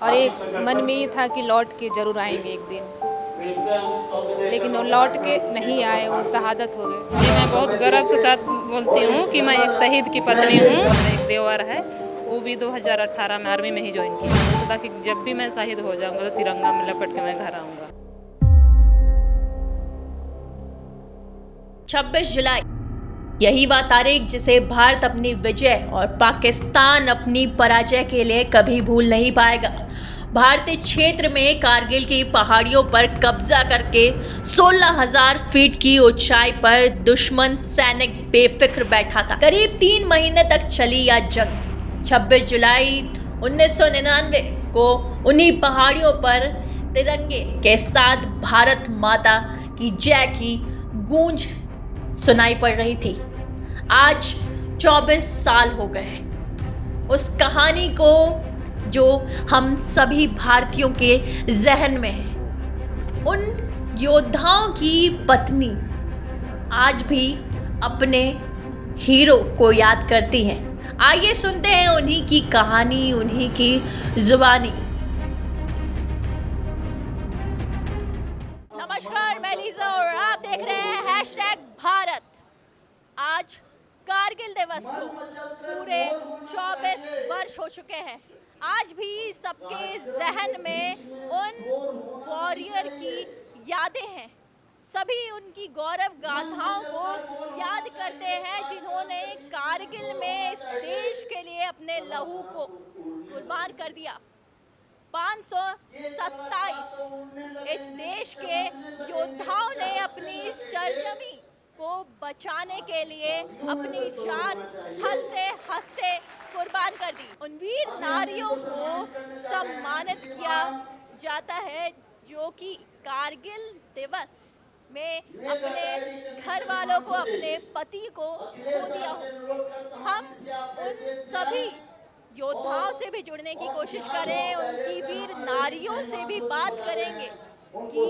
और एक मन में ये था कि लौट के ज़रूर आएंगे एक दिन, लेकिन वो लौट के नहीं आए, वो शहादत हो गए। जी, मैं बहुत गर्व के साथ बोलती हूँ कि मैं एक शहीद की पत्नी हूँ। मेरा एक देवर है, वो भी 2018 में आर्मी में ही ज्वाइन किया, तो ताकि जब भी मैं शहीद हो जाऊँगा तो तिरंगा में लपट के मैं घर आऊँगा। 26 जुलाई, यही वह तारीख जिसे भारत अपनी विजय और पाकिस्तान अपनी पराजय के लिए कभी भूल नहीं पाएगा। भारतीय क्षेत्र में कारगिल की पहाड़ियों पर कब्जा करके 16,000 फीट की ऊंचाई पर दुश्मन सैनिक बेफिक्र बैठा था। करीब 3 महीने तक चली यह जंग 26 जुलाई 1999 को उन्हीं पहाड़ियों पर तिरंगे के साथ भारत माता की जय की गूंज सुनाई पड़ रही थी। आज 24 साल हो गए उस कहानी को जो हम सभी भारतीयों के जहन में है। उन योद्धाओं की पत्नी आज भी अपने हीरो को याद करती हैं। आइए सुनते हैं उन्हीं की कहानी, उन्हीं की जुबानी। नमस्कार, मैं लीजा और आप देख रहे हैं #भारत। आज कारगिल दिवस को पूरे 24 वर्ष हो चुके हैं। आज भी सबके जहन में उन वॉरियर की यादें हैं। सभी उनकी गौरव गाथाओं को याद करते हैं जिन्होंने कारगिल में इस देश के लिए अपने लहू को कुर्बान कर दिया। 527 इस देश के योद्धाओं ने अपनी सरजमी को बचाने के लिए अपनी जान हंसते हंसते कुर्बान कर दी। उन वीर नारियों को सम्मानित किया जाता है जो कि कारगिल दिवस में अपने घर वालों को, अपने पति को खो दिया हो। हम उन सभी योद्धाओं से भी जुड़ने की कोशिश करें, उनकी वीर नारियों से भी बात करेंगे कि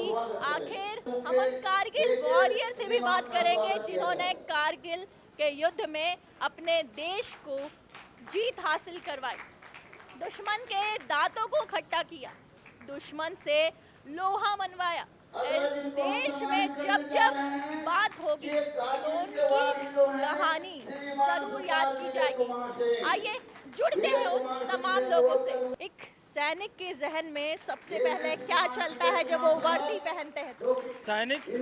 आखिर हम उन कारगिल वॉरियर से भी बात करेंगे जिन्होंने कारगिल के युद्ध में अपने देश को जीत हासिल करवाई, दुश्मन के दांतों को खट्टा किया, दुश्मन से लोहा मनवाया। इस देश में जब जब बात होगी तो उनकी कहानी जरूर याद की जाएगी। आइए जुड़ते हैं उन तमाम लोगों से। एक सैनिक के जहन में सबसे पहले क्या चलता है जब वो वर्दी पहनते हैं? सैनिक के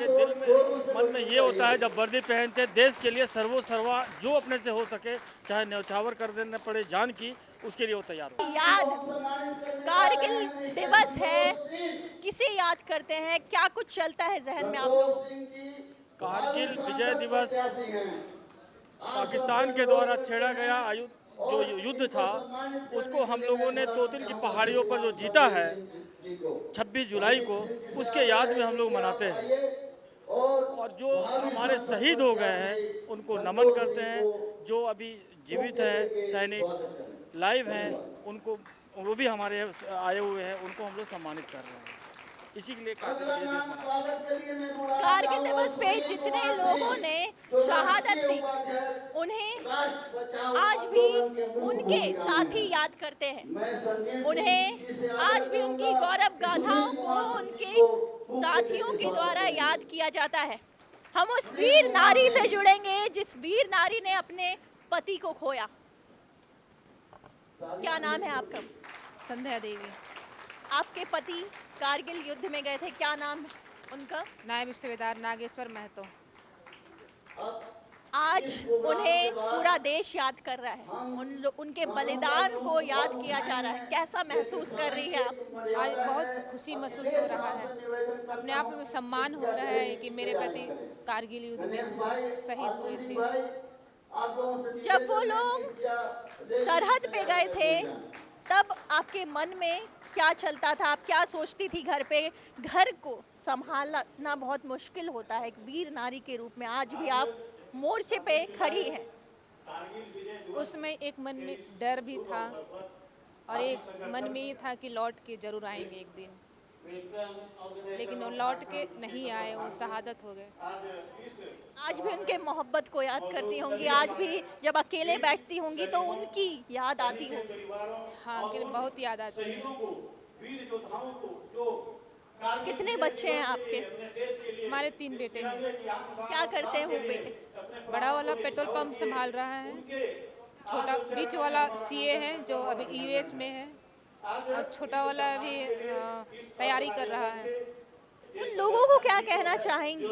दिल में, मन में ये होता है जब वर्दी पहनते हैं, देश के लिए सर्वा जो अपने से हो सके, चाहे न्यौछावर कर देना पड़े जान की, उसके लिए वो तैयार हो। याद कारगिल दिवस है, किसे याद करते हैं, क्या कुछ चलता है जहन में आप लोगों? कारगिल विजय दिवस पाकिस्तान के द्वारा छेड़ा गया जो युद्ध था, उसको हम लोगों ने तोतिल की पहाड़ियों पर जो जीता है 26 जुलाई को, उसके याद में हम लोग मनाते हैं। और जो हमारे शहीद हो गए हैं उनको नमन करते हैं। जो अभी जीवित हैं, सैनिक लाइव हैं, उनको, वो भी हमारे आए हुए हैं, उनको हम लोग सम्मानित कर रहे हैं। इसी के लिए कारगिल दिवस पे जितने लोगों ने शहादत दी, उन्हें आज भी उनके साथी याद करते हैं। उन्हें आज भी उनकी गौरव गाथाओं को उनके साथियों के द्वारा याद किया जाता है। हम उस वीर नारी से जुड़ेंगे जिस वीर नारी ने अपने पति को खोया। क्या नाम है आपका? संध्या देवी। आपके पति कारगिल युद्ध में गए थे, क्या नाम है उनका? नायब सूबेदार नागेश्वर महतो। आज उन्हें पूरा देश याद कर रहा है, उनके बलिदान को याद किया जा रहा है। कैसा महसूस कर रही है आप? आज बहुत खुशी महसूस हो रहा है, अपने आप में सम्मान हो रहा है कि मेरे पति कारगिल युद्ध में शहीद हुए थे। जब वो लोग सरहद पे गए थे तब आपके मन में क्या चलता था? आप क्या सोचती थी? घर पे, घर को संभालना बहुत मुश्किल होता है एक वीर नारी के रूप में। आज भी आप मोर्चे पे खड़ी हैं। उसमें एक मन में डर भी था और एक मन में ये था कि लौट के जरूर आएंगे एक दिन, लेकिन वो लौट के नहीं आए, वो शहादत हो गए। आज भी उनके मोहब्बत को याद करती होंगी, आज भी जब अकेले बैठती होंगी तो उनकी याद आती होगी। हाँ, कि बहुत याद आती है। कितने बच्चे हैं आपके? हमारे 3 बेटे हैं। क्या करते हैं वो बेटे? बड़ा वाला पेट्रोल पंप संभाल रहा है, छोटा बीच वाला सीए है जो अभी यूएस में है, और छोटा वाला अभी तैयारी कर रहा है। उन लोगों को क्या कहना चाहेंगी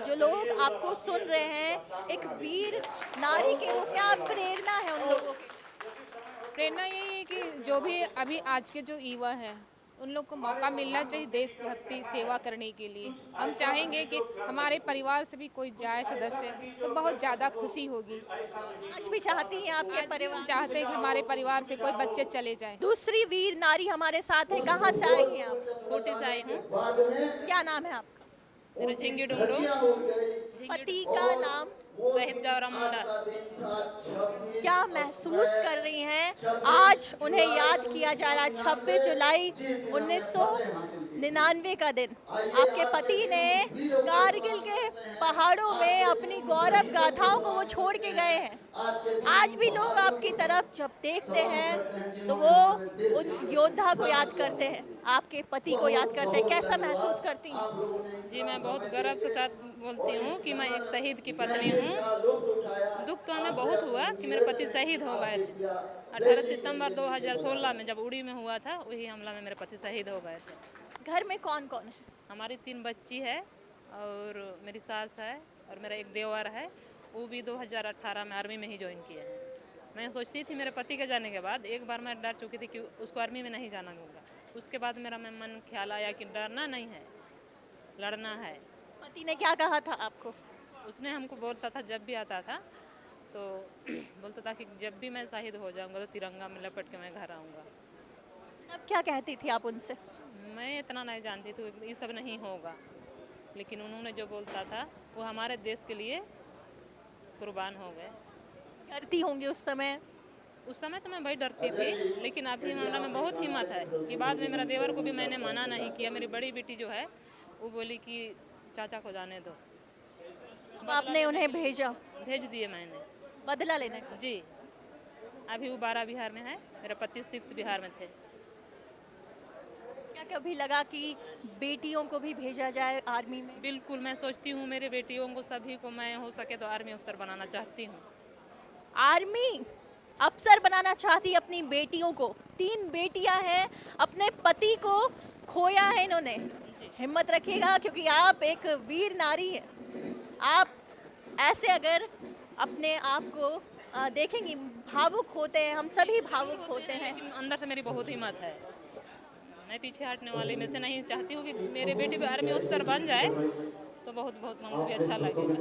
जो लोग आपको सुन रहे हैं, एक वीर नारी के रूप में? क्या प्रेरणा है उन लोगों की? प्रेरणा यही है कि जो भी अभी आज के जो युवा हैं उन लोग को मौका मिलना चाहिए देशभक्ति सेवा करने के लिए। हम चाहेंगे कि हमारे परिवार से भी कोई जाए सदस्य तो बहुत ज़्यादा खुशी होगी। आज भी चाहती हैं आपके परिवार? चाहते हैं कि हमारे परिवार से कोई बच्चे चले जाएं। दूसरी वीर नारी हमारे साथ है, कहाँ से आई हैं आप? कोटे से आई हूँ। क्या नाम है आपका? मेरा झिंगी डुमरो। पति का नाम? शहीद गौरव मुंडा। क्या महसूस कर रही हैं? आज उन्हें याद किया जा रहा है, 26 जुलाई 1999 का दिन। आपके पति ने कारगिल के पहाड़ों में अपनी गौरव गाथाओं को वो छोड़ के गए हैं। आज भी लोग आपकी तरफ जब देखते हैं तो वो उन योद्धा को याद करते हैं, आपके पति को याद करते हैं। कैसा महसूस करती हैं? जी, मैं बहुत गर्व के साथ बोलती हूँ कि मैं एक शहीद की पत्नी हूँ। दुख तो हमें बहुत हुआ कि मेरे पति शहीद हो गए थे। 18 सितंबर 2016 में जब उड़ी में हुआ था, वही हमला में मेरे पति शहीद हो गए थे। घर में कौन कौन है? हमारी 3 बच्ची है और मेरी सास है और मेरा एक देवर है, वो भी 2018 में आर्मी में ही ज्वाइन किया है। मैं सोचती थी मेरे पति के जाने के बाद, एक बार मैं डर चुकी थी कि उसको आर्मी में नहीं जाना दूँगा। उसके बाद मेरा मन ख्याल आया कि डरना नहीं है, लड़ना है। पति ने क्या कहा था आपको? उसने हमको बोलता था, जब भी आता था तो बोलता था कि जब भी मैं शहीद हो जाऊंगा तो तिरंगा में लपट के मैं घर आऊँगा। अब क्या कहती थी आप उनसे? मैं इतना नहीं जानती थी, ये सब नहीं होगा, लेकिन उन्होंने जो बोलता था वो हमारे देश के लिए कुर्बान हो गए। करती होंगी उस समय? उस समय तो मैं बड़ी डरती थी, लेकिन अभी मामला में बहुत हिम्मत है कि बाद में मेरा देवर को भी मैंने मना नहीं किया। मेरी बड़ी बेटी जो है वो बोली कि चाचा को जाने दो। अब आपने उन्हें भेजा? भेज दिए मैंने बदला लेने? जी। अभी वो 12 बिहार में है, मेरा पति 6 बिहार में थे। क्या कभी लगा कि बेटियों को भी भेजा जाए आर्मी में? बिल्कुल, मैं सोचती हूँ मेरे बेटियों को सभी को मैं हो सके तो आर्मी अफसर बनाना चाहती हूँ। आर्मी अफसर बनाना चाहती अपनी बेटियों को? 3 बेटियां हैं, अपने पति को खोया है इन्होंने। हिम्मत रखिएगा क्योंकि आप एक वीर नारी हैं। आप ऐसे अगर अपने आप को देखेंगी, भावुक होते हैं, हम सभी भावुक होते हैं। लेकिन अंदर से मेरी बहुत हिम्मत है, मैं पीछे हटने वाली में से नहीं। चाहती हूँ कि मेरे बेटी भी आर्मी अफसर बन जाए तो बहुत बहुत हमको भी अच्छा लगेगा।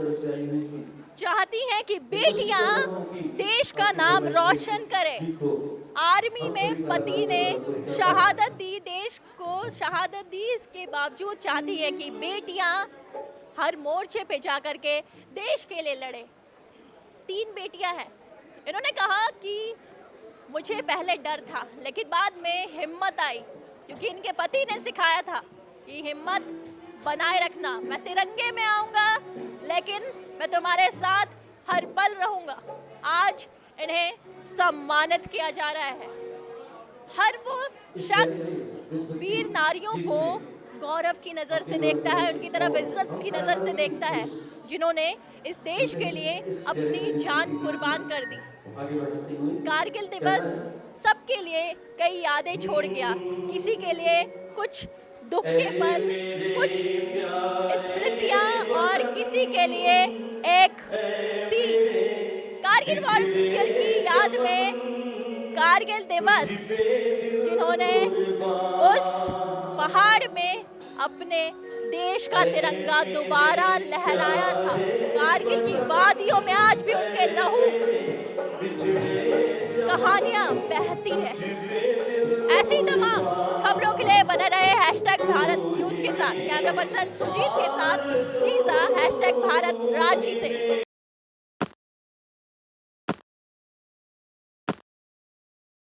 चाहती हैं कि बेटियां देश का नाम रोशन करें। आर्मी में पति ने शहादत दी, देश को शहादत दी, इसके बावजूद चाहती है कि बेटियां हर मोर्चे पे जा कर के देश के लिए लड़े। 3 बेटियां हैं। इन्होंने कहा कि मुझे पहले डर था लेकिन बाद में हिम्मत आई, क्योंकि इनके पति ने सिखाया था कि हिम्मत बनाए रखना, मैं तिरंगे में आऊँगा लेकिन मैं तुम्हारे साथ हर पल रहूँगा। आज इन्हें सम्मानित किया जा रहा है। हर वो शख्स वीर नारियों को गौरव की नज़र से देखता है, उनकी तरफ इज्जत की नज़र से देखता है, जिन्होंने इस देश के लिए अपनी जान कुर्बान कर दी। कारगिल दिवस सबके लिए कई यादें छोड़ गया, किसी के लिए कुछ दुख के पल, कुछ स्मृतियाँ और किसी के लिए एक सीख। कारगिल वॉरियर की याद में कारगिल दिवस, जिन्होंने उस पहाड़ में अपने देश का तिरंगा दोबारा लहराया था। कारगिल की वादियों में आज भी उनके लहू कहानियां बहती हैं। ऐसी तमाम खबरों के लिए बने रहे #भारत न्यूज़ के साथ। कैमरा पर्सन सुजीत के साथ लीजा #भारत रांची से।